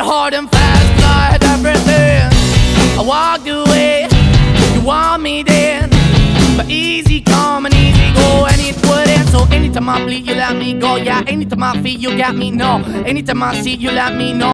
hard and fast, 'cause I had everything. I walked away, you want me then, but easy come and easy go, and it wouldn't. So anytime I bleed, you let me go. Yeah, anytime I feel, you got me, no. Anytime I see, you let me know.